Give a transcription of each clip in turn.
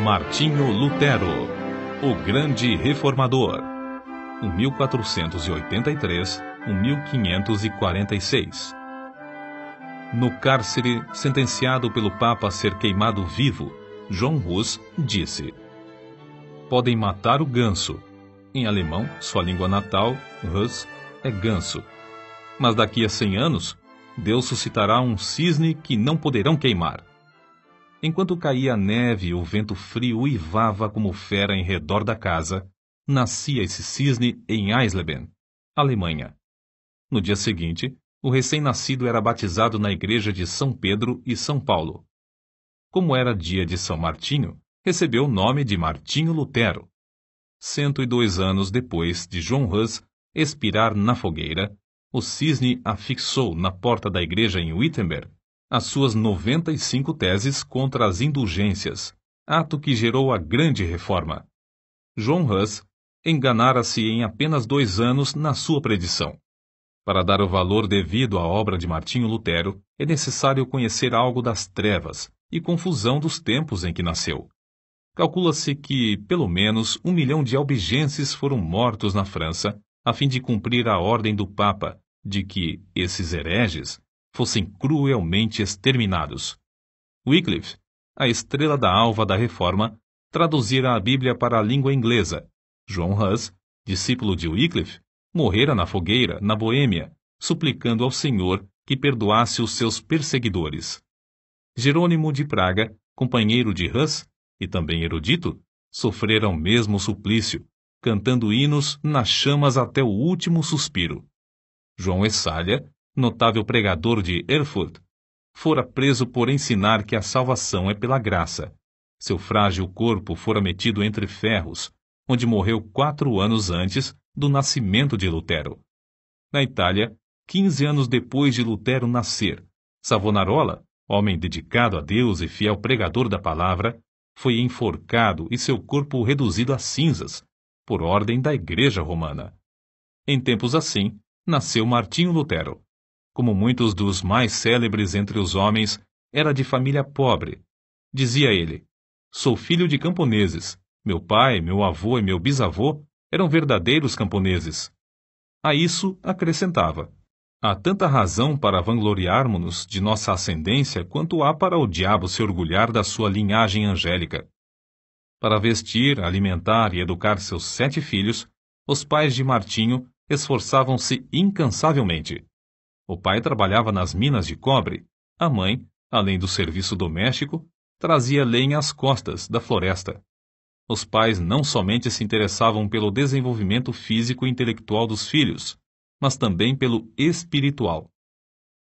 Martinho Lutero, o grande reformador, 1483-1546. No cárcere, sentenciado pelo Papa a ser queimado vivo, João Hus disse: podem matar o ganso. Em alemão, sua língua natal, Hus, é ganso. Mas daqui a 100 anos, Deus suscitará um cisne que não poderão queimar. Enquanto caía a neve e o vento frio uivava como fera em redor da casa, nascia esse cisne em Eisleben, Alemanha. No dia seguinte, o recém-nascido era batizado na igreja de São Pedro e São Paulo. Como era dia de São Martinho, recebeu o nome de Martinho Lutero. 102 anos depois de João Hus expirar na fogueira, o cisne afixou na porta da igreja em Wittenberg as suas 95 teses contra as indulgências, ato que gerou a grande reforma. João Hus enganara-se em apenas 2 anos na sua predição. Para dar o valor devido à obra de Martinho Lutero, é necessário conhecer algo das trevas e confusão dos tempos em que nasceu. Calcula-se que, pelo menos, 1 milhão de albigenses foram mortos na França, a fim de cumprir a ordem do Papa de que esses hereges fossem cruelmente exterminados. Wycliffe, a estrela da alva da Reforma, traduzira a Bíblia para a língua inglesa. João Hus, discípulo de Wycliffe, morrera na fogueira, na Boêmia, suplicando ao Senhor que perdoasse os seus perseguidores. Jerônimo de Praga, companheiro de Hus, e também erudito, sofrera o mesmo suplício, cantando hinos nas chamas até o último suspiro. João Essália, notável pregador de Erfurt, fora preso por ensinar que a salvação é pela graça. Seu frágil corpo fora metido entre ferros, onde morreu 4 anos antes do nascimento de Lutero. Na Itália, 15 anos depois de Lutero nascer, Savonarola, homem dedicado a Deus e fiel pregador da palavra, foi enforcado e seu corpo reduzido a cinzas, por ordem da Igreja Romana. Em tempos assim, nasceu Martinho Lutero. Como muitos dos mais célebres entre os homens, era de família pobre. Dizia ele: sou filho de camponeses. Meu pai, meu avô e meu bisavô eram verdadeiros camponeses. A isso acrescentava: há tanta razão para vangloriarmos-nos de nossa ascendência quanto há para o diabo se orgulhar da sua linhagem angélica. Para vestir, alimentar e educar seus 7 filhos, os pais de Martinho esforçavam-se incansavelmente. O pai trabalhava nas minas de cobre, a mãe, além do serviço doméstico, trazia lenha às costas da floresta. Os pais não somente se interessavam pelo desenvolvimento físico e intelectual dos filhos, mas também pelo espiritual.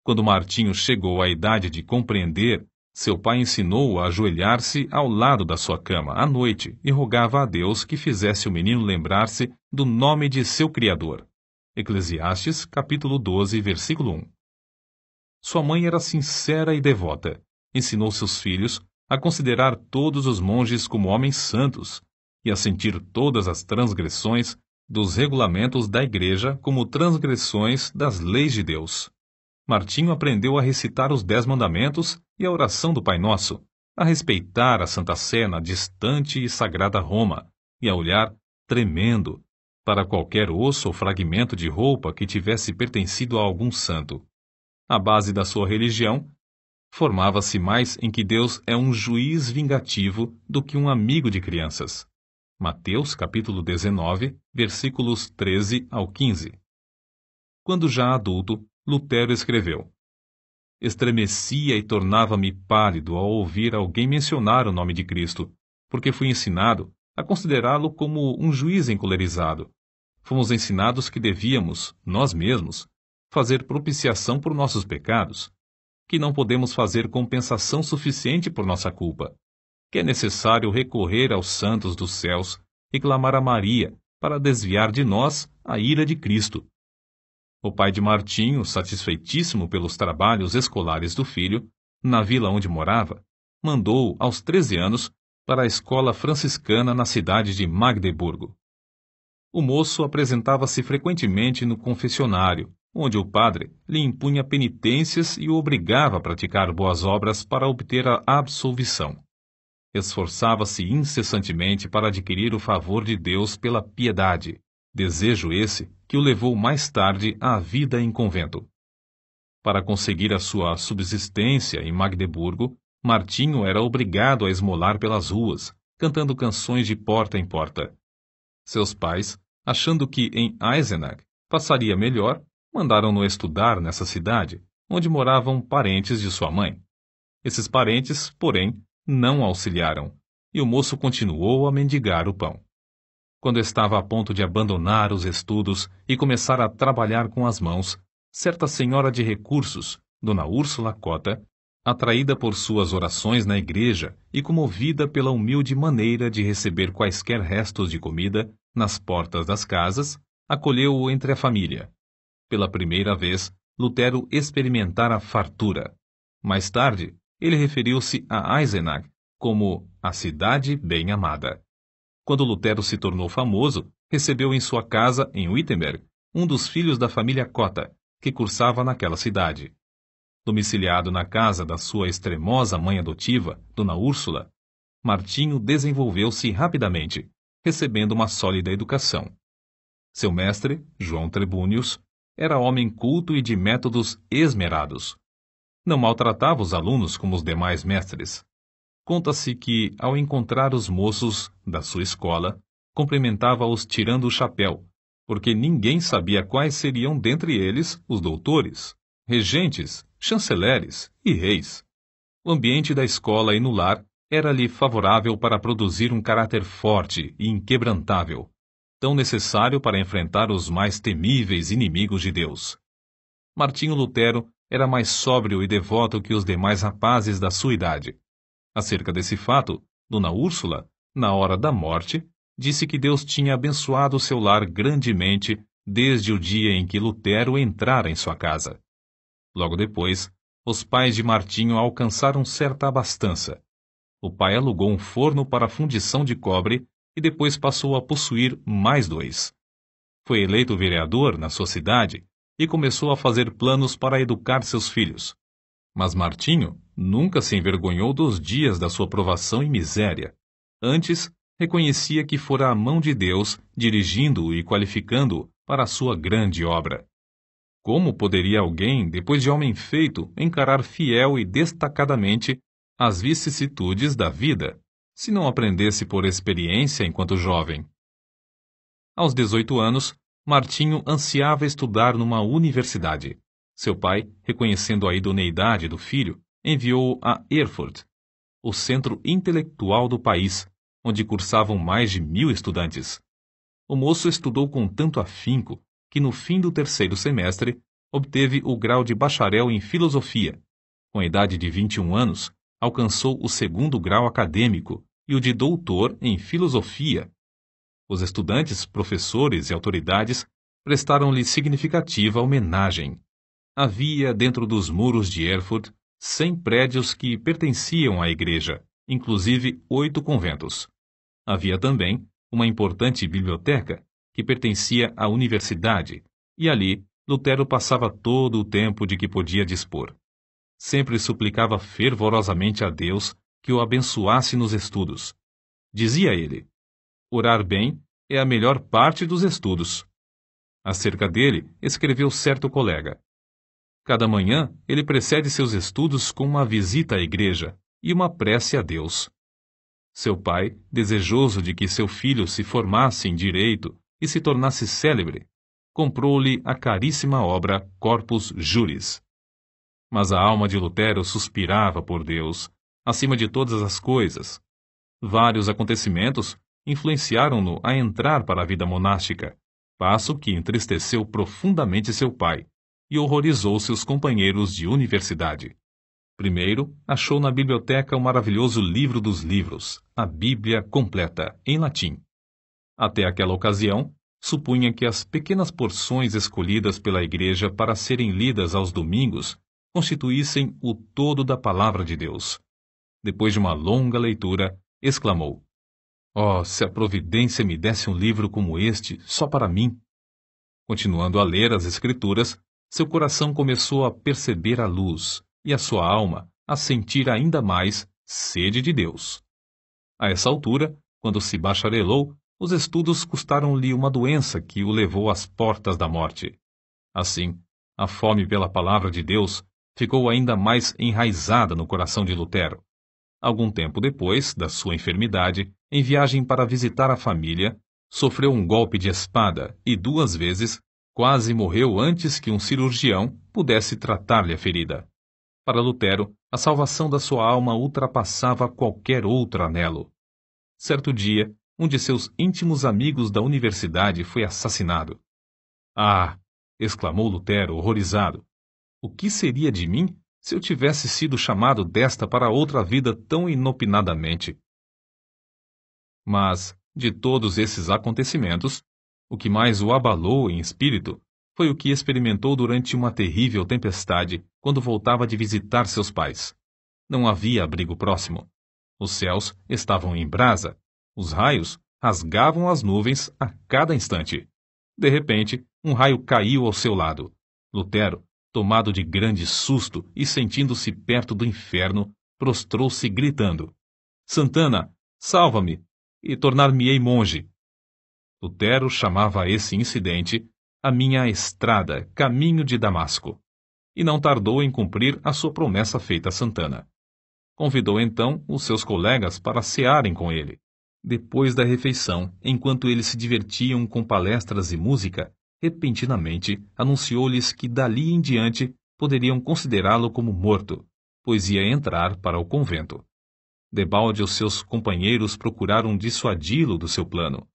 Quando Martinho chegou à idade de compreender, seu pai ensinou-o a ajoelhar-se ao lado da sua cama à noite e rogava a Deus que fizesse o menino lembrar-se do nome de seu Criador. Eclesiastes, capítulo 12, versículo 1. Sua mãe era sincera e devota. Ensinou seus filhos a considerar todos os monges como homens santos e a sentir todas as transgressões dos regulamentos da Igreja como transgressões das leis de Deus. Martinho aprendeu a recitar os 10 mandamentos e a oração do Pai Nosso, a respeitar a Santa Sé na distante e sagrada Roma, e a olhar, tremendo, para qualquer osso ou fragmento de roupa que tivesse pertencido a algum santo. A base da sua religião formava-se mais em que Deus é um juiz vingativo do que um amigo de crianças. Mateus, capítulo 19, versículos 13 ao 15. Quando já adulto, Lutero escreveu: estremecia e tornava-me pálido ao ouvir alguém mencionar o nome de Cristo, porque fui ensinado a considerá-lo como um juiz encolerizado. Fomos ensinados que devíamos, nós mesmos, fazer propiciação por nossos pecados, que não podemos fazer compensação suficiente por nossa culpa, que é necessário recorrer aos santos dos céus e clamar a Maria para desviar de nós a ira de Cristo. O pai de Martinho, satisfeitíssimo pelos trabalhos escolares do filho, na vila onde morava, mandou-o aos 13 anos para a escola franciscana na cidade de Magdeburgo. O moço apresentava-se frequentemente no confessionário, onde o padre lhe impunha penitências e o obrigava a praticar boas obras para obter a absolvição. Esforçava-se incessantemente para adquirir o favor de Deus pela piedade, desejo esse que o levou mais tarde à vida em convento. Para conseguir a sua subsistência em Magdeburgo, Martinho era obrigado a esmolar pelas ruas, cantando canções de porta em porta. Seus pais, achando que em Eisenach passaria melhor, mandaram-no estudar nessa cidade, onde moravam parentes de sua mãe. Esses parentes, porém, não auxiliaram, e o moço continuou a mendigar o pão. Quando estava a ponto de abandonar os estudos e começar a trabalhar com as mãos, certa senhora de recursos, Dona Úrsula Cota, atraída por suas orações na igreja e comovida pela humilde maneira de receber quaisquer restos de comida nas portas das casas, acolheu-o entre a família. Pela primeira vez, Lutero experimentara fartura. Mais tarde, ele referiu-se a Eisenach como a cidade bem amada. Quando Lutero se tornou famoso, recebeu em sua casa, em Wittenberg, um dos filhos da família Cota, que cursava naquela cidade. Domiciliado na casa da sua extremosa mãe adotiva, Dona Úrsula, Martinho desenvolveu-se rapidamente, recebendo uma sólida educação. Seu mestre, João Trebúnius, era homem culto e de métodos esmerados. Não maltratava os alunos como os demais mestres. Conta-se que, ao encontrar os moços da sua escola, cumprimentava-os tirando o chapéu, porque ninguém sabia quais seriam dentre eles os doutores, regentes, chanceleres e reis. O ambiente da escola e no lar era-lhe favorável para produzir um caráter forte e inquebrantável, tão necessário para enfrentar os mais temíveis inimigos de Deus. Martinho Lutero era mais sóbrio e devoto que os demais rapazes da sua idade. Acerca desse fato, Dona Úrsula, na hora da morte, disse que Deus tinha abençoado seu lar grandemente desde o dia em que Lutero entrara em sua casa. Logo depois, os pais de Martinho alcançaram certa abastança. O pai alugou um forno para fundição de cobre e depois passou a possuir mais 2. Foi eleito vereador na sua cidade e começou a fazer planos para educar seus filhos. Mas Martinho nunca se envergonhou dos dias da sua provação e miséria. Antes, reconhecia que fora a mão de Deus dirigindo-o e qualificando-o para a sua grande obra. Como poderia alguém, depois de homem feito, encarar fiel e destacadamente as vicissitudes da vida, se não aprendesse por experiência enquanto jovem? Aos 18 anos, Martinho ansiava estudar numa universidade. Seu pai, reconhecendo a idoneidade do filho, enviou-o a Erfurt, o centro intelectual do país, onde cursavam mais de 1000 estudantes. O moço estudou com tanto afinco que, no fim do 3º semestre, obteve o grau de bacharel em filosofia. Com a idade de 21 anos, alcançou o 2º grau acadêmico e o de doutor em filosofia. Os estudantes, professores e autoridades prestaram-lhe significativa homenagem. Havia, dentro dos muros de Erfurt, 100 prédios que pertenciam à igreja, inclusive 8 conventos. Havia também uma importante biblioteca que pertencia à universidade, e ali Lutero passava todo o tempo de que podia dispor. Sempre suplicava fervorosamente a Deus que o abençoasse nos estudos. Dizia ele: orar bem é a melhor parte dos estudos. Acerca dele, escreveu certo colega: cada manhã ele precede seus estudos com uma visita à igreja e uma prece a Deus. Seu pai, desejoso de que seu filho se formasse em direito e se tornasse célebre, comprou-lhe a caríssima obra Corpus Juris. Mas a alma de Lutero suspirava por Deus, acima de todas as coisas. Vários acontecimentos influenciaram-no a entrar para a vida monástica, passo que entristeceu profundamente seu pai e horrorizou seus companheiros de universidade. Primeiro, achou na biblioteca o maravilhoso livro dos livros, a Bíblia completa, em latim. Até aquela ocasião, supunha que as pequenas porções escolhidas pela igreja para serem lidas aos domingos constituíssem o todo da palavra de Deus. Depois de uma longa leitura, exclamou: "Oh, se a providência me desse um livro como este, só para mim!" Continuando a ler as Escrituras, seu coração começou a perceber a luz, e a sua alma a sentir ainda mais sede de Deus. A essa altura, quando se bacharelou, os estudos custaram-lhe uma doença que o levou às portas da morte. Assim, a fome pela palavra de Deus ficou ainda mais enraizada no coração de Lutero. Algum tempo depois da sua enfermidade, em viagem para visitar a família, sofreu um golpe de espada e 2 vezes quase morreu antes que um cirurgião pudesse tratar-lhe a ferida. Para Lutero, a salvação da sua alma ultrapassava qualquer outro anelo. Certo dia, um de seus íntimos amigos da universidade foi assassinado. Ah! Exclamou Lutero, horrorizado. O que seria de mim se eu tivesse sido chamado desta para outra vida tão inopinadamente? Mas, de todos esses acontecimentos, o que mais o abalou em espírito foi o que experimentou durante uma terrível tempestade quando voltava de visitar seus pais. Não havia abrigo próximo. Os céus estavam em brasa. Os raios rasgavam as nuvens a cada instante. De repente, um raio caiu ao seu lado. Lutero, tomado de grande susto e sentindo-se perto do inferno, prostrou-se gritando: Santana, salva-me, e tornar-me-ei monge. Lutero chamava esse incidente a minha estrada, caminho de Damasco, e não tardou em cumprir a sua promessa feita a Santana. Convidou então os seus colegas para cearem com ele. Depois da refeição, enquanto eles se divertiam com palestras e música, repentinamente anunciou-lhes que dali em diante poderiam considerá-lo como morto, pois ia entrar para o convento. Debalde e os seus companheiros procuraram dissuadi-lo do seu plano.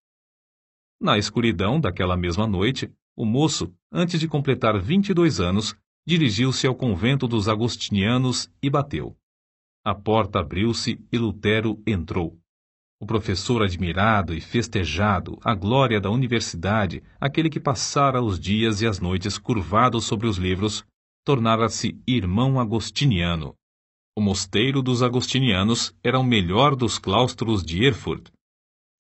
Na escuridão daquela mesma noite, o moço, antes de completar 22 anos, dirigiu-se ao convento dos agostinianos e bateu. A porta abriu-se e Lutero entrou. O professor admirado e festejado, a glória da universidade, aquele que passara os dias e as noites curvado sobre os livros, tornara-se irmão agostiniano. O mosteiro dos agostinianos era o melhor dos claustros de Erfurt.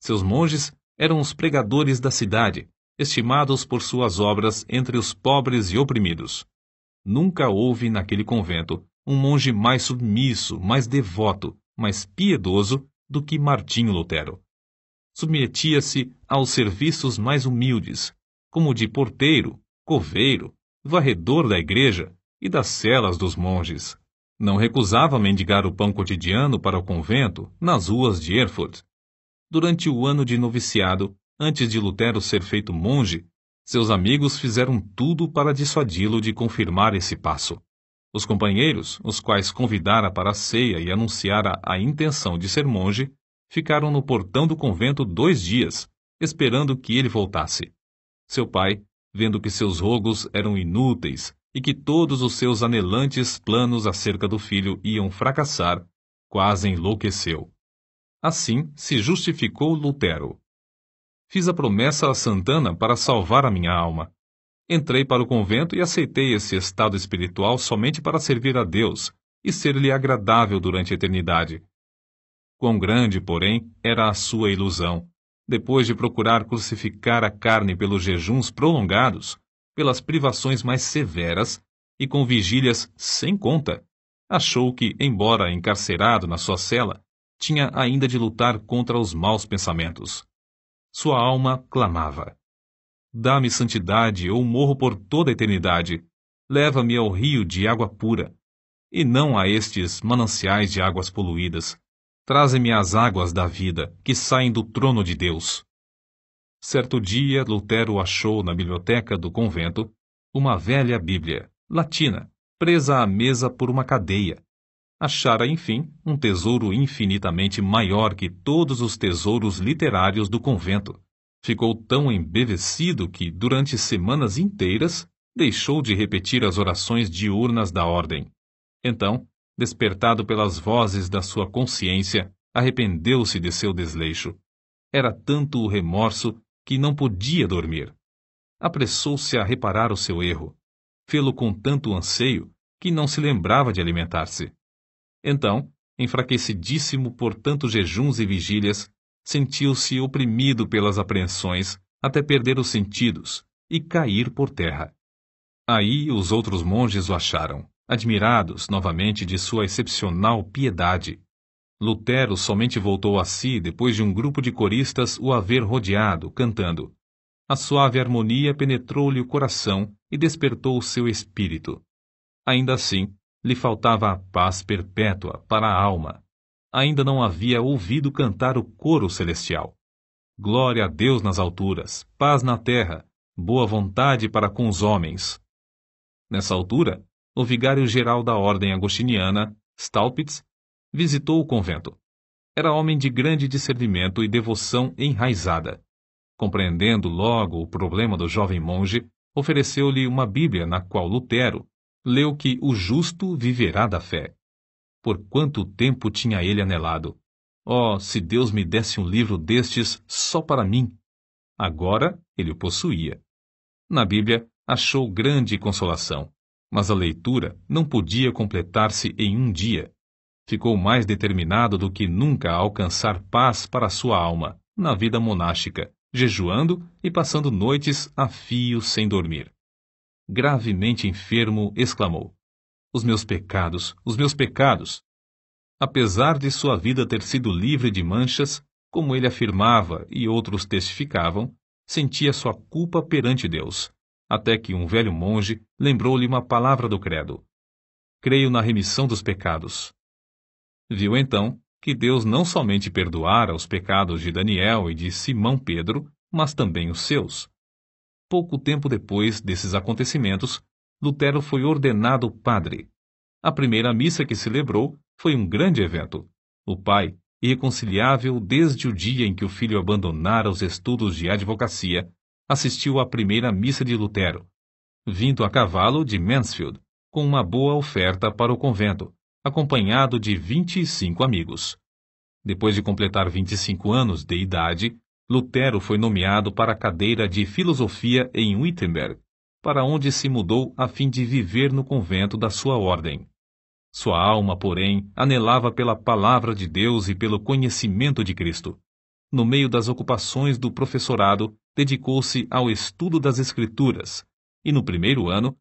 Seus monges eram os pregadores da cidade, estimados por suas obras entre os pobres e oprimidos. Nunca houve naquele convento um monge mais submisso, mais devoto, mais piedoso do que Martinho Lutero. Submetia-se aos serviços mais humildes, como de porteiro, coveiro, varredor da igreja e das celas dos monges. Não recusava mendigar o pão cotidiano para o convento, nas ruas de Erfurt. Durante o ano de noviciado, antes de Lutero ser feito monge, seus amigos fizeram tudo para dissuadi-lo de confirmar esse passo. Os companheiros, os quais convidara para a ceia e anunciara a intenção de ser monge, ficaram no portão do convento 2 dias, esperando que ele voltasse. Seu pai, vendo que seus rogos eram inúteis e que todos os seus anelantes planos acerca do filho iam fracassar, quase enlouqueceu. Assim se justificou Lutero. Fiz a promessa a Santana para salvar a minha alma. Entrei para o convento e aceitei esse estado espiritual somente para servir a Deus e ser-lhe agradável durante a eternidade. Quão grande, porém, era a sua ilusão, depois de procurar crucificar a carne pelos jejuns prolongados, pelas privações mais severas e com vigílias sem conta, achou que, embora encarcerado na sua cela, tinha ainda de lutar contra os maus pensamentos. Sua alma clamava: dá-me santidade ou morro por toda a eternidade. Leva-me ao rio de água pura, e não a estes mananciais de águas poluídas. Traze-me as águas da vida, que saem do trono de Deus. Certo dia, Lutero achou na biblioteca do convento uma velha Bíblia, latina, presa à mesa por uma cadeia. Achara, enfim, um tesouro infinitamente maior que todos os tesouros literários do convento. Ficou tão embevecido que, durante semanas inteiras, deixou de repetir as orações diurnas da ordem. Então, despertado pelas vozes da sua consciência, arrependeu-se de seu desleixo. Era tanto o remorso que não podia dormir. Apressou-se a reparar o seu erro. Fê-lo com tanto anseio que não se lembrava de alimentar-se. Então, enfraquecidíssimo por tantos jejuns e vigílias, sentiu-se oprimido pelas apreensões até perder os sentidos e cair por terra. Aí os outros monges o acharam, admirados novamente de sua excepcional piedade. Lutero somente voltou a si depois de um grupo de coristas o haver rodeado, cantando. A suave harmonia penetrou-lhe o coração e despertou o seu espírito. Ainda assim, lhe faltava a paz perpétua para a alma. Ainda não havia ouvido cantar o coro celestial. Glória a Deus nas alturas, paz na terra, boa vontade para com os homens. Nessa altura, o vigário-geral da ordem agostiniana, Staupitz, visitou o convento. Era homem de grande discernimento e devoção enraizada. Compreendendo logo o problema do jovem monge, ofereceu-lhe uma Bíblia na qual Lutero leu que o justo viverá da fé. Por quanto tempo tinha ele anelado! Oh, se Deus me desse um livro destes só para mim! Agora ele o possuía. Na Bíblia achou grande consolação, mas a leitura não podia completar-se em um dia. Ficou mais determinado do que nunca a alcançar paz para sua alma, na vida monástica, jejuando e passando noites a fio sem dormir. Gravemente enfermo, exclamou: os meus pecados, os meus pecados! Apesar de sua vida ter sido livre de manchas, como ele afirmava e outros testificavam, sentia sua culpa perante Deus, até que um velho monge lembrou-lhe uma palavra do credo: creio na remissão dos pecados. Viu então que Deus não somente perdoara os pecados de Daniel e de Simão Pedro, mas também os seus. Pouco tempo depois desses acontecimentos, Lutero foi ordenado padre. A primeira missa que celebrou foi um grande evento. O pai, irreconciliável desde o dia em que o filho abandonara os estudos de advocacia, assistiu à primeira missa de Lutero, vindo a cavalo de Mansfield, com uma boa oferta para o convento, acompanhado de 25 amigos. Depois de completar 25 anos de idade, Lutero foi nomeado para a cadeira de filosofia em Wittenberg, para onde se mudou a fim de viver no convento da sua ordem. Sua alma, porém, anelava pela palavra de Deus e pelo conhecimento de Cristo. No meio das ocupações do professorado, dedicou-se ao estudo das Escrituras e, no primeiro ano,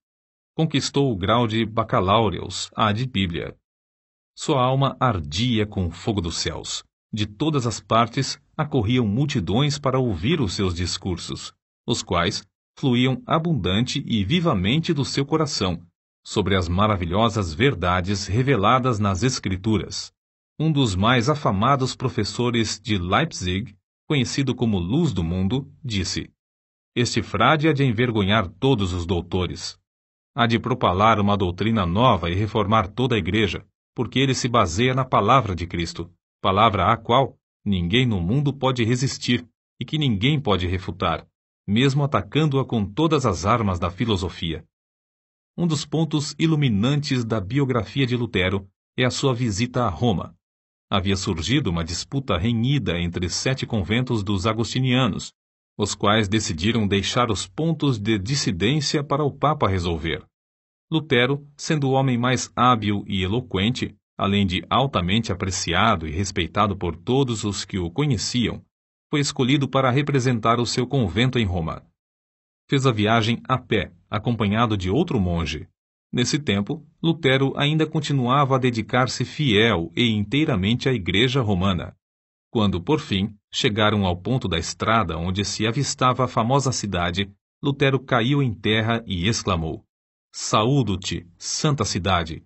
conquistou o grau de bacalaureus ad Bíblia. Sua alma ardia com o fogo dos céus. De todas as partes acorriam multidões para ouvir os seus discursos, os quais fluíam abundante e vivamente do seu coração, sobre as maravilhosas verdades reveladas nas Escrituras. Um dos mais afamados professores de Leipzig, conhecido como Luz do Mundo, disse: este frade há de envergonhar todos os doutores. Há de propalar uma doutrina nova e reformar toda a igreja, porque ele se baseia na palavra de Cristo, palavra à qual ninguém no mundo pode resistir e que ninguém pode refutar, mesmo atacando-a com todas as armas da filosofia. Um dos pontos iluminantes da biografia de Lutero é a sua visita a Roma. Havia surgido uma disputa renhida entre 7 conventos dos agostinianos, os quais decidiram deixar os pontos de dissidência para o Papa resolver. Lutero, sendo o homem mais hábil e eloquente, além de altamente apreciado e respeitado por todos os que o conheciam, foi escolhido para representar o seu convento em Roma. Fez a viagem a pé, acompanhado de outro monge. Nesse tempo, Lutero ainda continuava a dedicar-se fiel e inteiramente à Igreja Romana. Quando, por fim, chegaram ao ponto da estrada onde se avistava a famosa cidade, Lutero caiu em terra e exclamou: saúdo-te, santa cidade!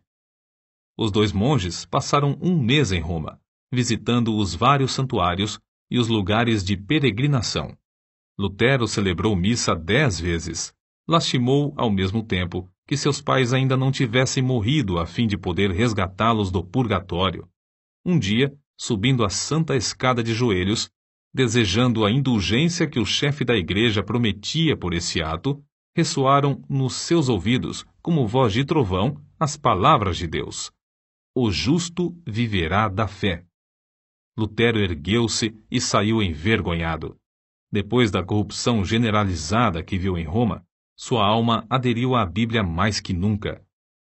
Os 2 monges passaram um mês em Roma, visitando os vários santuários e os lugares de peregrinação. Lutero celebrou missa 10 vezes. Lastimou, ao mesmo tempo, que seus pais ainda não tivessem morrido a fim de poder resgatá-los do purgatório. Um dia, subindo a santa escada de joelhos, desejando a indulgência que o chefe da igreja prometia por esse ato, ressoaram nos seus ouvidos, como voz de trovão, as palavras de Deus: o justo viverá da fé. Lutero ergueu-se e saiu envergonhado. Depois da corrupção generalizada que viu em Roma, sua alma aderiu à Bíblia mais que nunca.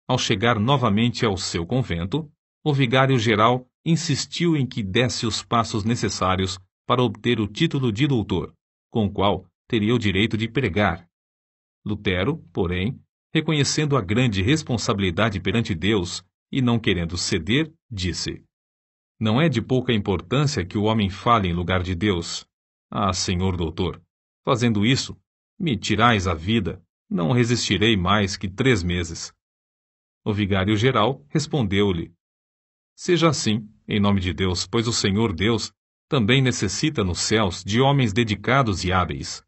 Ao chegar novamente ao seu convento, o vigário-geral insistiu em que desse os passos necessários para obter o título de doutor, com o qual teria o direito de pregar. Lutero, porém, reconhecendo a grande responsabilidade perante Deus e não querendo ceder, disse: Não é de pouca importância que o homem fale em lugar de Deus. Ah, senhor doutor, fazendo isso, me tirais a vida, não resistirei mais que 3 meses. O vigário-geral respondeu-lhe: Seja assim, em nome de Deus, pois o Senhor Deus também necessita nos céus de homens dedicados e hábeis.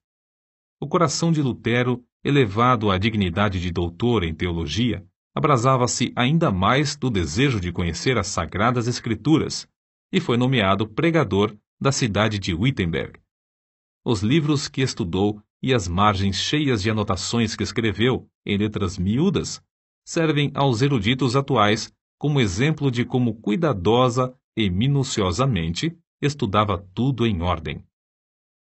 O coração de Lutero, elevado à dignidade de doutor em teologia, abrasava-se ainda mais do desejo de conhecer as Sagradas Escrituras, e foi nomeado pregador da cidade de Wittenberg. Os livros que estudou e as margens cheias de anotações que escreveu, em letras miúdas, servem aos eruditos atuais como exemplo de como cuidadosa e minuciosamente estudava tudo em ordem.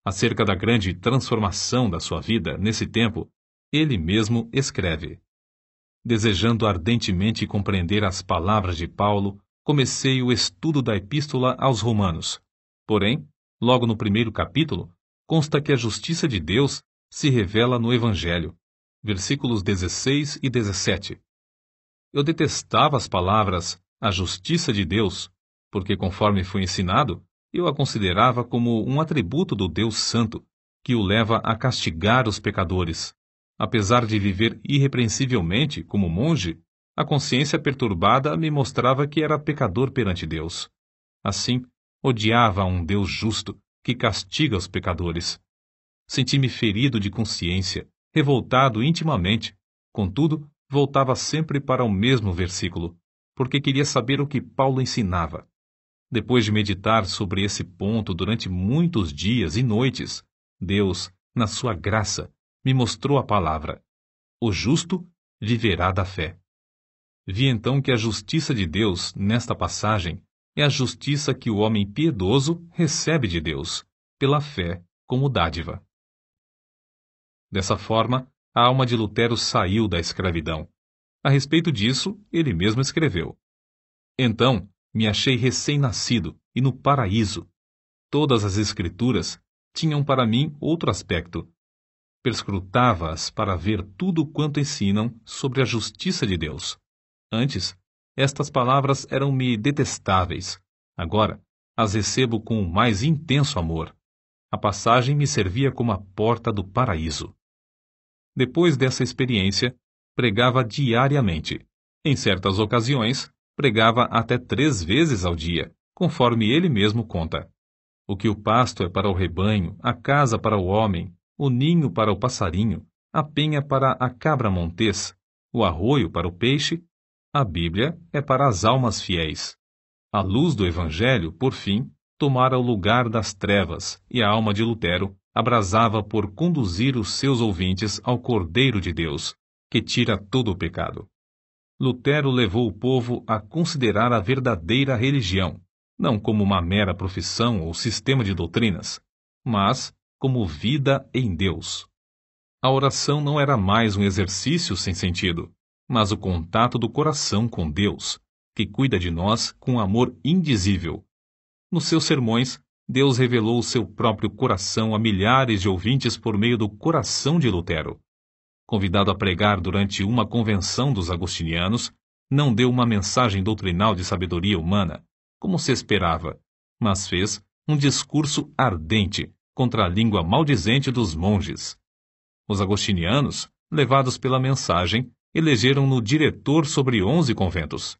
Acerca da grande transformação da sua vida nesse tempo, ele mesmo escreve: Desejando ardentemente compreender as palavras de Paulo, comecei o estudo da Epístola aos Romanos. Porém, logo no primeiro capítulo, consta que a justiça de Deus se revela no Evangelho. Versículos 16 e 17. Eu detestava as palavras a justiça de Deus, porque, conforme foi ensinado, eu a considerava como um atributo do Deus Santo, que o leva a castigar os pecadores. Apesar de viver irrepreensivelmente como monge, a consciência perturbada me mostrava que era pecador perante Deus. Assim, odiava a um Deus justo, que castiga os pecadores. Senti-me ferido de consciência, revoltado intimamente. Contudo, voltava sempre para o mesmo versículo, porque queria saber o que Paulo ensinava. Depois de meditar sobre esse ponto durante muitos dias e noites, Deus, na sua graça, me mostrou a palavra: o justo viverá da fé. Vi então que a justiça de Deus, nesta passagem, é a justiça que o homem piedoso recebe de Deus, pela fé como dádiva. Dessa forma, a alma de Lutero saiu da escravidão. A respeito disso, ele mesmo escreveu: Então, me achei recém-nascido e no paraíso. Todas as Escrituras tinham para mim outro aspecto. Perscrutava-as para ver tudo quanto ensinam sobre a justiça de Deus. Antes, estas palavras eram-me detestáveis. Agora, as recebo com o mais intenso amor. A passagem me servia como a porta do paraíso. Depois dessa experiência, pregava diariamente. Em certas ocasiões, pregava até 3 vezes ao dia, conforme ele mesmo conta. O que o pasto é para o rebanho, a casa para o homem, o ninho para o passarinho, a penha para a cabra montês, o arroio para o peixe, a Bíblia é para as almas fiéis. A luz do Evangelho, por fim, tomara o lugar das trevas, e a alma de Lutero abrasava por conduzir os seus ouvintes ao Cordeiro de Deus, que tira todo o pecado. Lutero levou o povo a considerar a verdadeira religião, não como uma mera profissão ou sistema de doutrinas, mas como vida em Deus. A oração não era mais um exercício sem sentido, mas o contato do coração com Deus, que cuida de nós com amor indizível. Nos seus sermões, Deus revelou o seu próprio coração a milhares de ouvintes por meio do coração de Lutero. Convidado a pregar durante uma convenção dos agostinianos, não deu uma mensagem doutrinal de sabedoria humana, como se esperava, mas fez um discurso ardente contra a língua maldizente dos monges. Os agostinianos, levados pela mensagem, elegeram-no diretor sobre 11 conventos.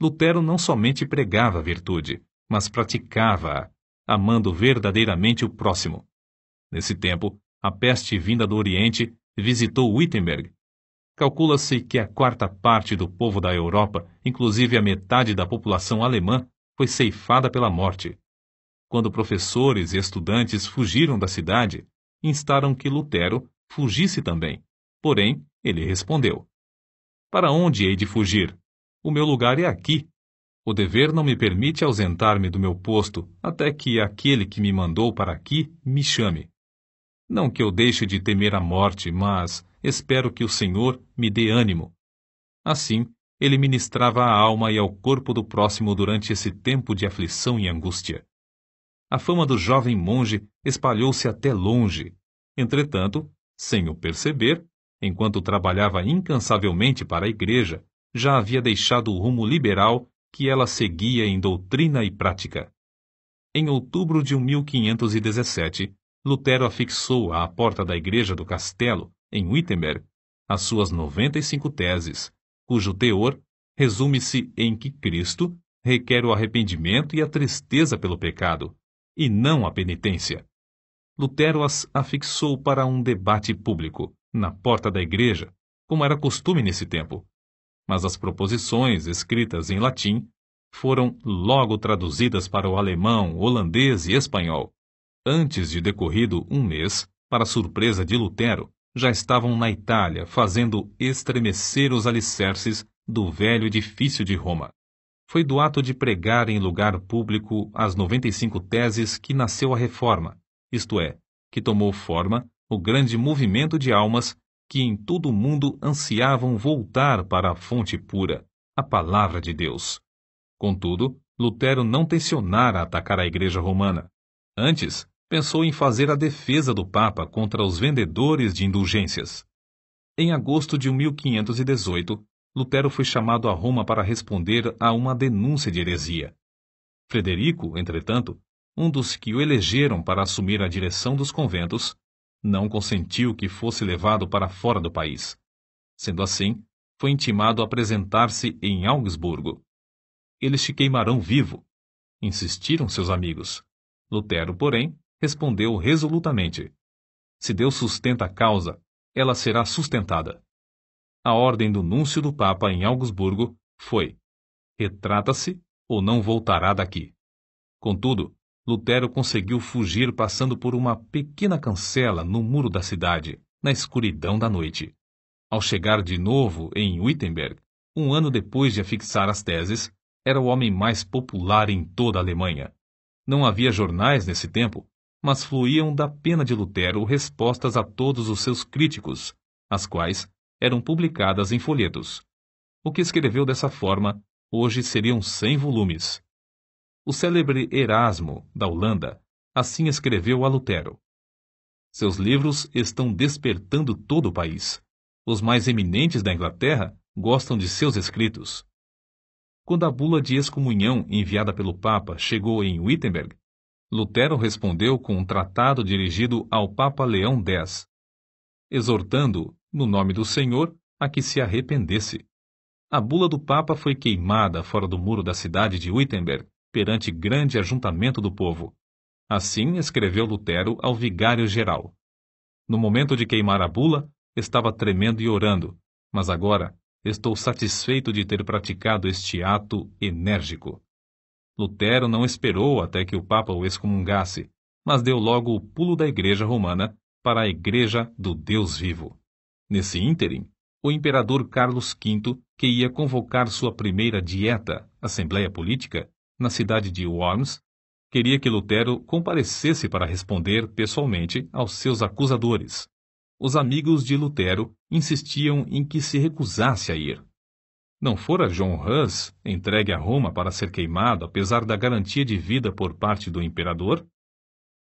Lutero não somente pregava a virtude, mas praticava-a, amando verdadeiramente o próximo. Nesse tempo, a peste vinda do Oriente visitou Wittenberg. Calcula-se que a 1/4 do povo da Europa, inclusive a metade da população alemã, foi ceifada pela morte. Quando professores e estudantes fugiram da cidade, instaram que Lutero fugisse também. Porém, ele respondeu: Para onde hei de fugir? O meu lugar é aqui. O dever não me permite ausentar-me do meu posto até que aquele que me mandou para aqui me chame. Não que eu deixe de temer a morte, mas espero que o Senhor me dê ânimo. Assim, ele ministrava à alma e ao corpo do próximo durante esse tempo de aflição e angústia. A fama do jovem monge espalhou-se até longe. Entretanto, sem o perceber, enquanto trabalhava incansavelmente para a igreja, já havia deixado o rumo liberal que ela seguia em doutrina e prática. Em outubro de 1517, Lutero afixou à porta da igreja do castelo, em Wittenberg, as suas 95 teses, cujo teor resume-se em que Cristo requer o arrependimento e a tristeza pelo pecado, e não a penitência. Lutero as afixou para um debate público, na porta da igreja, como era costume nesse tempo. Mas as proposições, escritas em latim, foram logo traduzidas para o alemão, holandês e espanhol. Antes de decorrido um mês, para surpresa de Lutero, já estavam na Itália fazendo estremecer os alicerces do velho edifício de Roma. Foi do ato de pregar em lugar público as 95 teses que nasceu a Reforma, isto é, que tomou forma o grande movimento de almas que em todo o mundo ansiavam voltar para a fonte pura, a palavra de Deus. Contudo, Lutero não tencionara atacar a Igreja Romana. Antes, pensou em fazer a defesa do Papa contra os vendedores de indulgências. Em agosto de 1518, Lutero foi chamado a Roma para responder a uma denúncia de heresia. Frederico, entretanto, um dos que o elegeram para assumir a direção dos conventos, não consentiu que fosse levado para fora do país. Sendo assim, foi intimado a apresentar-se em Augsburgo. Eles te queimarão vivo, insistiram seus amigos. Lutero, porém, respondeu resolutamente: se Deus sustenta a causa, ela será sustentada. A ordem do núncio do Papa em Augsburgo foi: retrata-se ou não voltará daqui. Contudo, Lutero conseguiu fugir passando por uma pequena cancela no muro da cidade, na escuridão da noite. Ao chegar de novo em Wittenberg, um ano depois de afixar as teses, era o homem mais popular em toda a Alemanha. Não havia jornais nesse tempo, mas fluíam da pena de Lutero respostas a todos os seus críticos, as quais eram publicadas em folhetos. O que escreveu dessa forma, hoje seriam 100 volumes. O célebre Erasmo, da Holanda, assim escreveu a Lutero: seus livros estão despertando todo o país. Os mais eminentes da Inglaterra gostam de seus escritos. Quando a bula de excomunhão enviada pelo Papa chegou em Wittenberg, Lutero respondeu com um tratado dirigido ao Papa Leão X, exortando-o, no nome do Senhor, a que se arrependesse. A bula do Papa foi queimada fora do muro da cidade de Wittenberg, perante grande ajuntamento do povo. Assim escreveu Lutero ao vigário-geral. No momento de queimar a bula, estava tremendo e orando, mas agora estou satisfeito de ter praticado este ato enérgico. Lutero não esperou até que o Papa o excomungasse, mas deu logo o pulo da Igreja Romana para a Igreja do Deus vivo. Nesse ínterim, o imperador Carlos V, que ia convocar sua primeira dieta, Assembleia Política, na cidade de Worms, queria que Lutero comparecesse para responder pessoalmente aos seus acusadores. Os amigos de Lutero insistiam em que se recusasse a ir. Não fora John Hus entregue a Roma para ser queimado apesar da garantia de vida por parte do imperador?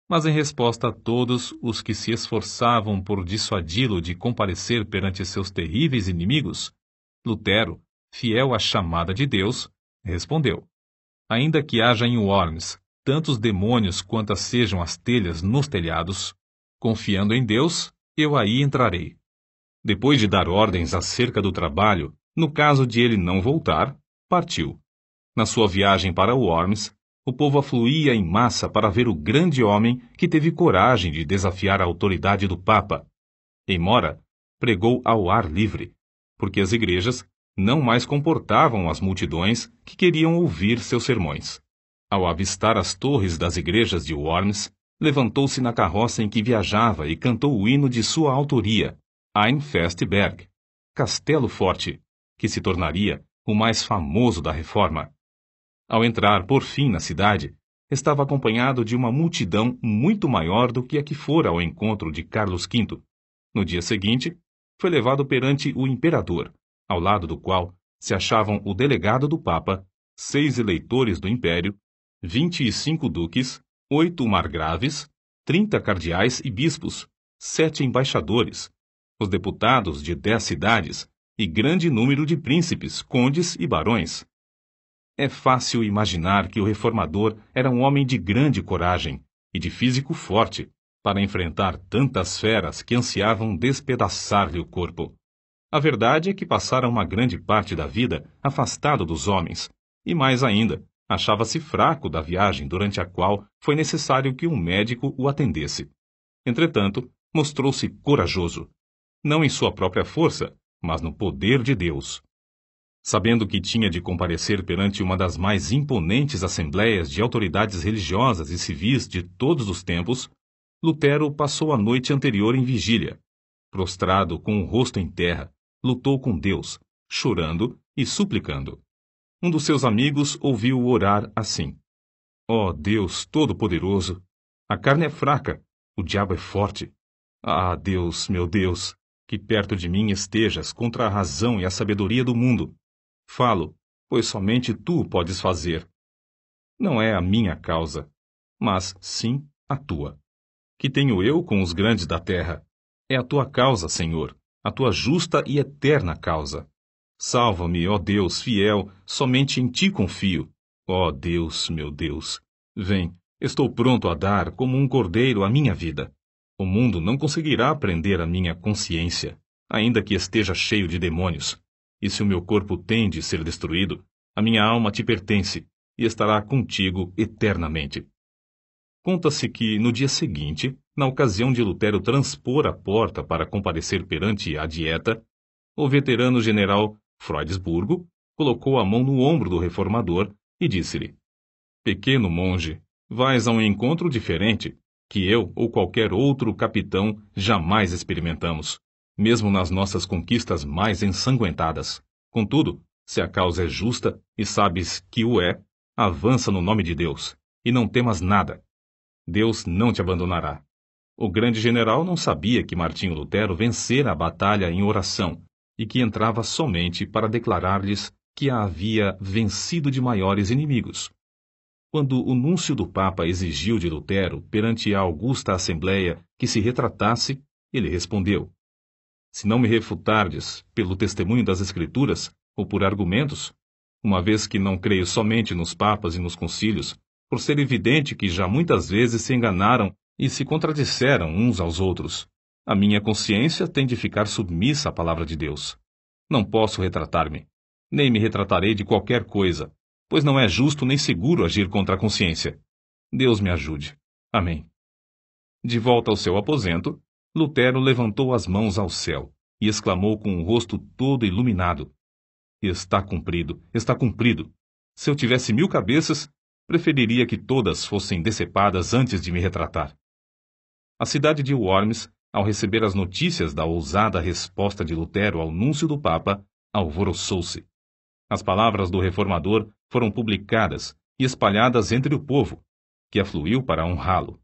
Mas em resposta a todos os que se esforçavam por dissuadi-lo de comparecer perante seus terríveis inimigos, Lutero, fiel à chamada de Deus, respondeu: ainda que haja em Worms tantos demônios quantas sejam as telhas nos telhados, confiando em Deus, eu aí entrarei. Depois de dar ordens acerca do trabalho, no caso de ele não voltar, partiu. Na sua viagem para Worms, o povo afluía em massa para ver o grande homem que teve coragem de desafiar a autoridade do Papa. Em Mora, pregou ao ar livre, porque as igrejas não mais comportavam as multidões que queriam ouvir seus sermões. Ao avistar as torres das igrejas de Worms, levantou-se na carroça em que viajava e cantou o hino de sua autoria, Ein Festberg, Castelo Forte, que se tornaria o mais famoso da Reforma. Ao entrar, por fim, na cidade, estava acompanhado de uma multidão muito maior do que a que fora ao encontro de Carlos V. No dia seguinte, foi levado perante o imperador, ao lado do qual se achavam o delegado do Papa, 6 eleitores do Império, 25 duques, 8 margraves, 30 cardeais e bispos, 7 embaixadores, os deputados de 10 cidades e grande número de príncipes, condes e barões. É fácil imaginar que o reformador era um homem de grande coragem e de físico forte para enfrentar tantas feras que ansiavam despedaçar-lhe o corpo. A verdade é que passara uma grande parte da vida afastado dos homens, e mais ainda, achava-se fraco da viagem durante a qual foi necessário que um médico o atendesse. Entretanto, mostrou-se corajoso, não em sua própria força, mas no poder de Deus. Sabendo que tinha de comparecer perante uma das mais imponentes assembleias de autoridades religiosas e civis de todos os tempos, Lutero passou a noite anterior em vigília. Prostrado com o rosto em terra, lutou com Deus, chorando e suplicando. Um dos seus amigos ouviu-o orar assim: Ó Deus Todo-Poderoso, a carne é fraca, o diabo é forte. Ah, Deus, meu Deus, que perto de mim estejas contra a razão e a sabedoria do mundo. Falo, pois somente tu podes fazer. Não é a minha causa, mas sim a tua. Que tenho eu com os grandes da terra? É a tua causa, Senhor, a tua justa e eterna causa. Salva-me, ó Deus fiel, somente em ti confio. Ó Deus, meu Deus, vem, estou pronto a dar como um cordeiro a minha vida. O mundo não conseguirá prender a minha consciência, ainda que esteja cheio de demônios. E se o meu corpo tem de ser destruído, a minha alma te pertence e estará contigo eternamente. Conta-se que, no dia seguinte, na ocasião de Lutero transpor a porta para comparecer perante a dieta, o veterano general Freudesburgo colocou a mão no ombro do reformador e disse-lhe: Pequeno monge, vais a um encontro diferente, que eu ou qualquer outro capitão jamais experimentamos, mesmo nas nossas conquistas mais ensanguentadas. Contudo, se a causa é justa e sabes que o é, avança no nome de Deus, e não temas nada. Deus não te abandonará. O grande general não sabia que Martinho Lutero vencera a batalha em oração, e que entrava somente para declarar-lhes que a havia vencido de maiores inimigos. Quando o núncio do Papa exigiu de Lutero, perante a augusta Assembleia, que se retratasse, ele respondeu: Se não me refutardes pelo testemunho das Escrituras, ou por argumentos, uma vez que não creio somente nos papas e nos concílios, por ser evidente que já muitas vezes se enganaram e se contradisseram uns aos outros, a minha consciência tem de ficar submissa à palavra de Deus. Não posso retratar-me, nem me retratarei de qualquer coisa, pois não é justo nem seguro agir contra a consciência. Deus me ajude. Amém. De volta ao seu aposento, Lutero levantou as mãos ao céu e exclamou com o rosto todo iluminado: Está cumprido, está cumprido. Se eu tivesse 1000 cabeças, preferiria que todas fossem decepadas antes de me retratar. A cidade de Worms, ao receber as notícias da ousada resposta de Lutero ao núncio do Papa, alvoroçou-se. As palavras do reformador foram publicadas e espalhadas entre o povo, que afluiu para honrá-lo.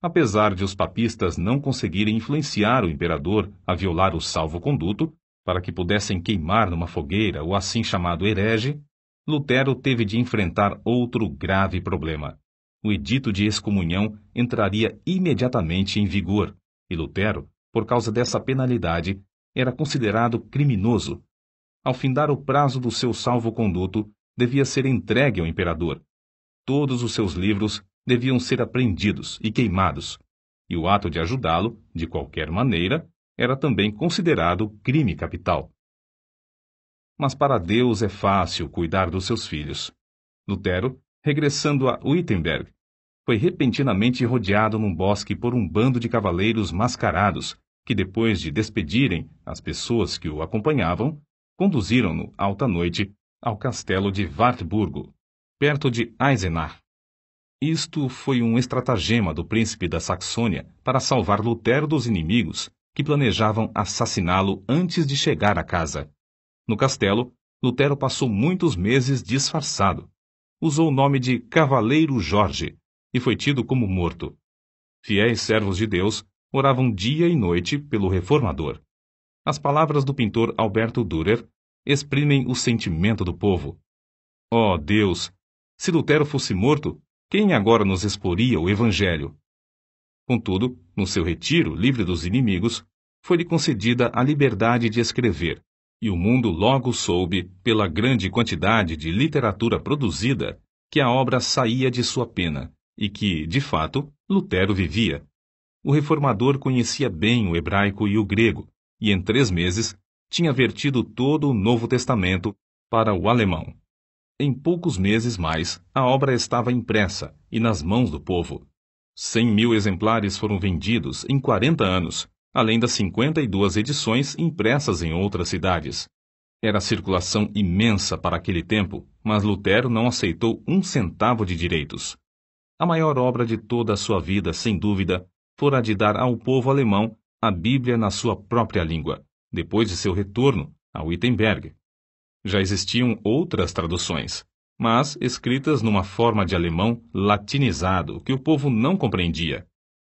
Apesar de os papistas não conseguirem influenciar o imperador a violar o salvo-conduto, para que pudessem queimar numa fogueira o assim chamado herege, Lutero teve de enfrentar outro grave problema. O edito de excomunhão entraria imediatamente em vigor, e Lutero, por causa dessa penalidade, era considerado criminoso. Ao findar o prazo do seu salvo-conduto, devia ser entregue ao imperador. Todos os seus livros deviam ser apreendidos e queimados, e o ato de ajudá-lo, de qualquer maneira, era também considerado crime capital. Mas para Deus é fácil cuidar dos seus filhos. Lutero, regressando a Wittenberg, foi repentinamente rodeado num bosque por um bando de cavaleiros mascarados, que depois de despedirem as pessoas que o acompanhavam, conduziram-no, alta noite, ao castelo de Wartburgo, perto de Eisenach. Isto foi um estratagema do príncipe da Saxônia para salvar Lutero dos inimigos, que planejavam assassiná-lo antes de chegar à casa. No castelo, Lutero passou muitos meses disfarçado. Usou o nome de Cavaleiro Jorge e foi tido como morto. Fiéis servos de Deus oravam dia e noite pelo reformador. As palavras do pintor Alberto Dürer exprimem o sentimento do povo. Ó Deus, se Lutero fosse morto, quem agora nos exporia o Evangelho? Contudo, no seu retiro livre dos inimigos, foi-lhe concedida a liberdade de escrever, E o mundo logo soube, pela grande quantidade de literatura produzida, que a obra saía de sua pena, e que, de fato, Lutero vivia. O reformador conhecia bem o hebraico e o grego, e em 3 meses tinha vertido todo o Novo Testamento para o alemão. Em poucos meses mais, a obra estava impressa e nas mãos do povo. 100.000 exemplares foram vendidos em 40 anos, além das 52 edições impressas em outras cidades. Era circulação imensa para aquele tempo, mas Lutero não aceitou 1 centavo de direitos. A maior obra de toda a sua vida, sem dúvida, fora a de dar ao povo alemão a Bíblia na sua própria língua, depois de seu retorno a Wittenberg. Já existiam outras traduções, mas escritas numa forma de alemão latinizado que o povo não compreendia.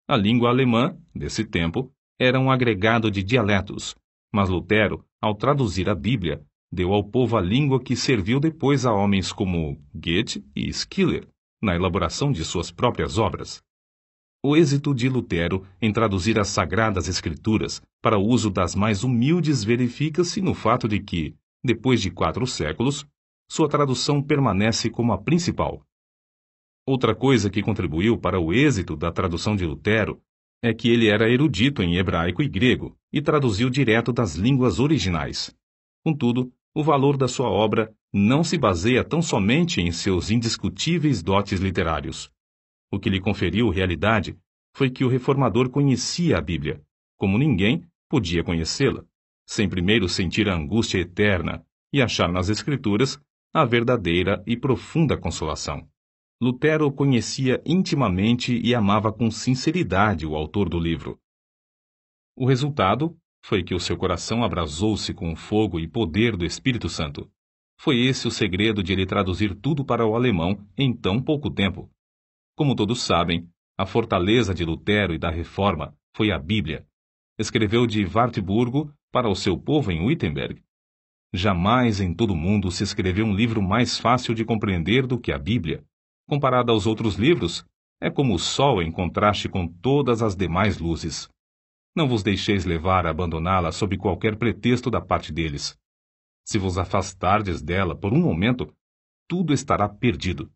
A língua alemã, desse tempo, era um agregado de dialetos, mas Lutero, ao traduzir a Bíblia, deu ao povo a língua que serviu depois a homens como Goethe e Schiller, na elaboração de suas próprias obras. O êxito de Lutero em traduzir as Sagradas Escrituras para o uso das mais humildes verifica-se no fato de que, depois de 4 séculos, sua tradução permanece como a principal. Outra coisa que contribuiu para o êxito da tradução de Lutero é que ele era erudito em hebraico e grego e traduziu direto das línguas originais. Contudo, o valor da sua obra não se baseia tão somente em seus indiscutíveis dotes literários. O que lhe conferiu realidade foi que o reformador conhecia a Bíblia, como ninguém podia conhecê-la, sem primeiro sentir a angústia eterna e achar nas Escrituras a verdadeira e profunda consolação. Lutero conhecia intimamente e amava com sinceridade o autor do livro. O resultado foi que o seu coração abrasou-se com o fogo e poder do Espírito Santo. Foi esse o segredo de ele traduzir tudo para o alemão em tão pouco tempo. Como todos sabem, a fortaleza de Lutero e da Reforma foi a Bíblia. Escreveu de Wartburgo para o seu povo em Wittenberg. Jamais em todo o mundo se escreveu um livro mais fácil de compreender do que a Bíblia. Comparada aos outros livros, é como o sol em contraste com todas as demais luzes. Não vos deixeis levar a abandoná-la sob qualquer pretexto da parte deles. Se vos afastardes dela por um momento, tudo estará perdido.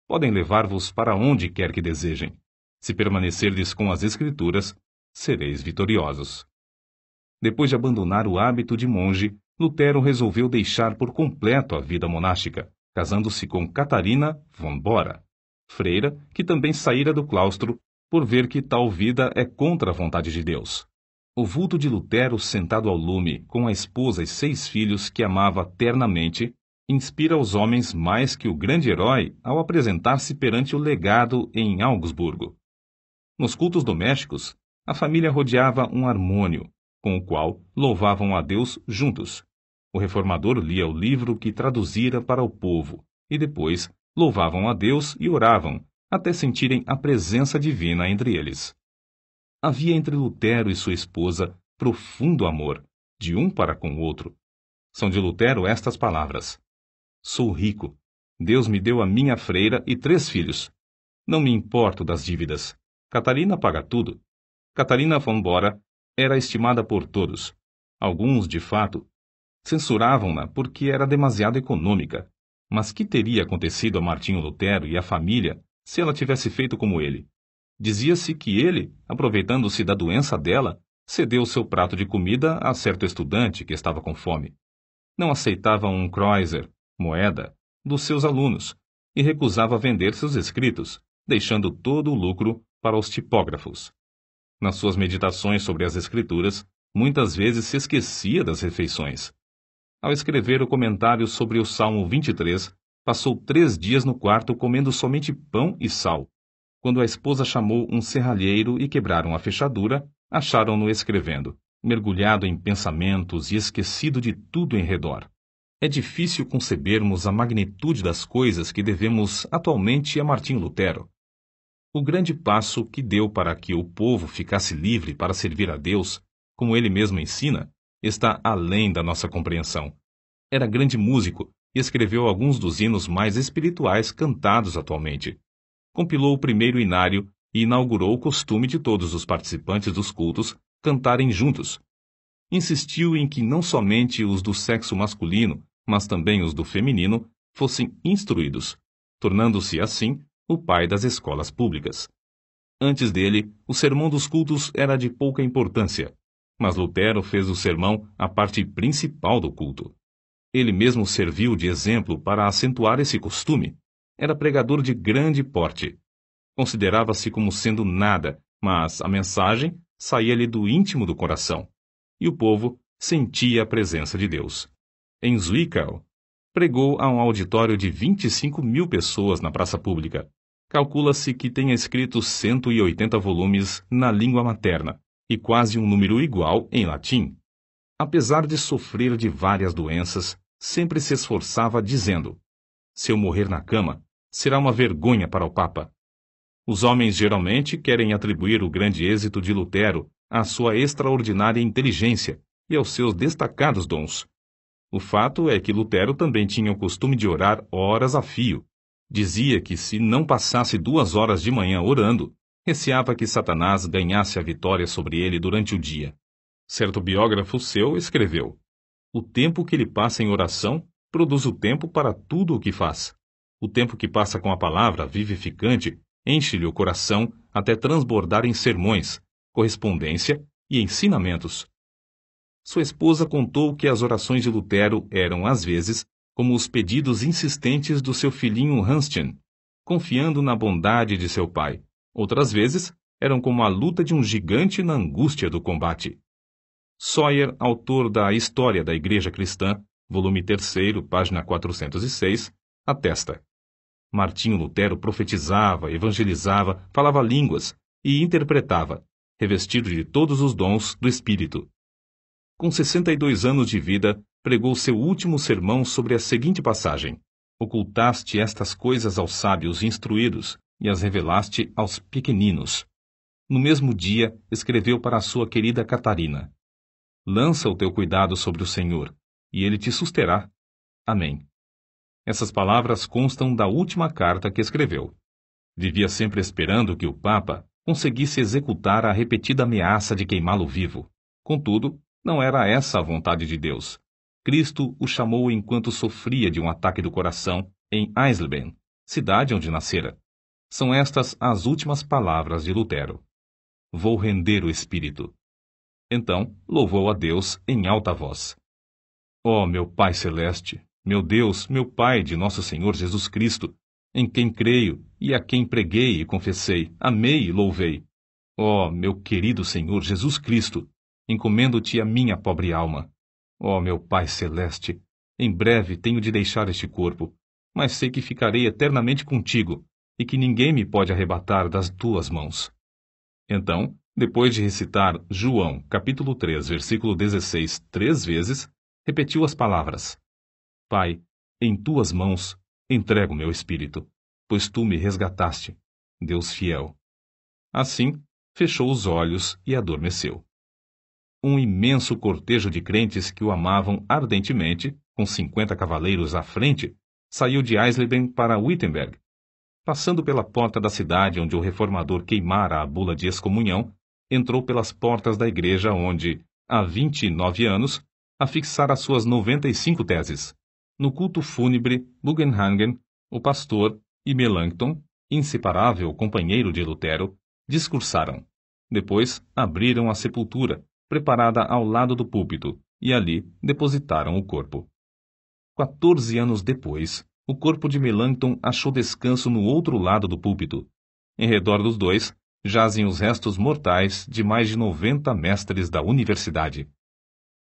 Podem levar-vos para onde quer que desejem. Se permanecerdes com as Escrituras, sereis vitoriosos. Depois de abandonar o hábito de monge, Lutero resolveu deixar por completo a vida monástica, casando-se com Catarina von Bora, freira que também saíra do claustro por ver que tal vida é contra a vontade de Deus. O vulto de Lutero sentado ao lume, com a esposa e 6 filhos que amava ternamente, inspira os homens mais que o grande herói ao apresentar-se perante o legado em Augsburgo. Nos cultos domésticos, a família rodeava um harmônio, com o qual louvavam a Deus juntos. O reformador lia o livro que traduzira para o povo, e depois louvavam a Deus e oravam, até sentirem a presença divina entre eles. Havia entre Lutero e sua esposa profundo amor, de um para com o outro. São de Lutero estas palavras: Sou rico. Deus me deu a minha freira e 3 filhos. Não me importo das dívidas. Catarina paga tudo. Catarina von Bora era estimada por todos. Alguns, de fato, censuravam-na porque era demasiado econômica. Mas que teria acontecido a Martinho Lutero e à família se ela tivesse feito como ele? Dizia-se que ele, aproveitando-se da doença dela, cedeu seu prato de comida a certo estudante que estava com fome. Não aceitava um kreuzer, moeda, dos seus alunos, e recusava vender seus escritos, deixando todo o lucro para os tipógrafos. Nas suas meditações sobre as Escrituras, muitas vezes se esquecia das refeições. Ao escrever o comentário sobre o Salmo 23, passou 3 dias no quarto comendo somente pão e sal. Quando a esposa chamou um serralheiro e quebraram a fechadura, acharam-no escrevendo, mergulhado em pensamentos e esquecido de tudo em redor. É difícil concebermos a magnitude das coisas que devemos atualmente a Martinho Lutero. O grande passo que deu para que o povo ficasse livre para servir a Deus, como ele mesmo ensina, está além da nossa compreensão. Era grande músico e escreveu alguns dos hinos mais espirituais cantados atualmente. Compilou o primeiro inário e inaugurou o costume de todos os participantes dos cultos cantarem juntos. insistiu em que não somente os do sexo masculino, mas também os do feminino, fossem instruídos, tornando-se, assim, o pai das escolas públicas. Antes dele, o sermão dos cultos era de pouca importância, mas Lutero fez do sermão a parte principal do culto. Ele mesmo serviu de exemplo para acentuar esse costume. Era pregador de grande porte. Considerava-se como sendo nada, mas a mensagem saía-lhe do íntimo do coração, e o povo sentia a presença de Deus. Em Zwickau, pregou a um auditório de 25.000 pessoas na praça pública. Calcula-se que tenha escrito 180 volumes na língua materna, e quase um número igual em latim. Apesar de sofrer de várias doenças, sempre se esforçava dizendo: se eu morrer na cama, será uma vergonha para o Papa. Os homens geralmente querem atribuir o grande êxito de Lutero à sua extraordinária inteligência e aos seus destacados dons. O fato é que Lutero também tinha o costume de orar horas a fio. Dizia que se não passasse 2 horas de manhã orando, receava que Satanás ganhasse a vitória sobre ele durante o dia. Certo biógrafo seu escreveu: o tempo que ele passa em oração produz o tempo para tudo o que faz. O tempo que passa com a palavra vivificante enche-lhe o coração até transbordar em sermões, correspondência e ensinamentos. Sua esposa contou que as orações de Lutero eram, às vezes, como os pedidos insistentes do seu filhinho Hanschen, confiando na bondade de seu pai. Outras vezes, eram como a luta de um gigante na angústia do combate. Sawyer, autor da História da Igreja Cristã, volume 3, página 406, atesta: Martinho Lutero profetizava, evangelizava, falava línguas e interpretava, revestido de todos os dons do Espírito. Com 62 anos de vida, pregou seu último sermão sobre a seguinte passagem: ocultaste estas coisas aos sábios instruídos e as revelaste aos pequeninos. No mesmo dia, escreveu para a sua querida Catarina: lança o teu cuidado sobre o Senhor, e ele te susterá. Amém. Essas palavras constam da última carta que escreveu. Vivia sempre esperando que o Papa conseguisse executar a repetida ameaça de queimá-lo vivo. Contudo, não era essa a vontade de Deus. Cristo o chamou enquanto sofria de um ataque do coração em Eisleben, cidade onde nascera. São estas as últimas palavras de Lutero: vou render o espírito. Então, louvou a Deus em alta voz: ó meu Pai Celeste, meu Deus, meu Pai de nosso Senhor Jesus Cristo, em quem creio e a quem preguei e confessei, amei e louvei. Ó meu querido Senhor Jesus Cristo, encomendo-te a minha pobre alma. Ó meu Pai Celeste, em breve tenho de deixar este corpo, mas sei que ficarei eternamente contigo e que ninguém me pode arrebatar das tuas mãos. Então, depois de recitar João, capítulo 3, versículo 16, 3 vezes, repetiu as palavras: Pai, em tuas mãos entrego meu espírito, pois tu me resgataste, Deus fiel. Assim, fechou os olhos e adormeceu. Um imenso cortejo de crentes que o amavam ardentemente, com 50 cavaleiros à frente, saiu de Eisleben para Wittenberg. Passando pela porta da cidade onde o reformador queimara a bula de excomunhão, entrou pelas portas da igreja onde, há 29 anos, afixara suas 95 teses. No culto fúnebre, Bugenhagen, o pastor, e Melanchthon, inseparável companheiro de Lutero, discursaram. Depois, abriram a sepultura, preparada ao lado do púlpito, e ali depositaram o corpo. 14 anos depois, o corpo de Melanchthon achou descanso no outro lado do púlpito. Em redor dos dois, jazem os restos mortais de mais de 90 mestres da universidade.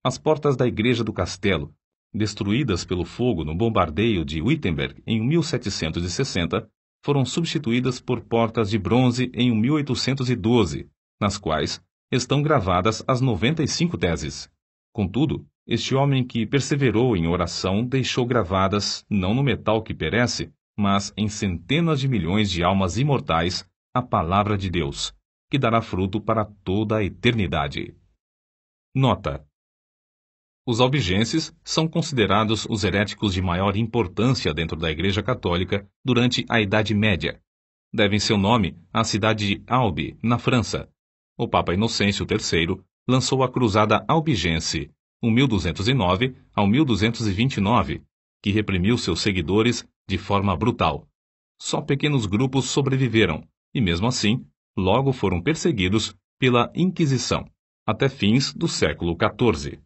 As portas da igreja do castelo, destruídas pelo fogo no bombardeio de Wittenberg em 1760, foram substituídas por portas de bronze em 1812, nas quais estão gravadas as 95 teses. Contudo, este homem que perseverou em oração deixou gravadas, não no metal que perece, mas em centenas de milhões de almas imortais, a palavra de Deus, que dará fruto para toda a eternidade. Nota: os albigenses são considerados os heréticos de maior importância dentro da Igreja Católica durante a Idade Média. Devem seu nome à cidade de Albi, na França. O Papa Inocêncio III lançou a Cruzada Albigense, 1209 ao 1229, que reprimiu seus seguidores de forma brutal. Só pequenos grupos sobreviveram, e mesmo assim, logo foram perseguidos pela Inquisição, até fins do século XIV.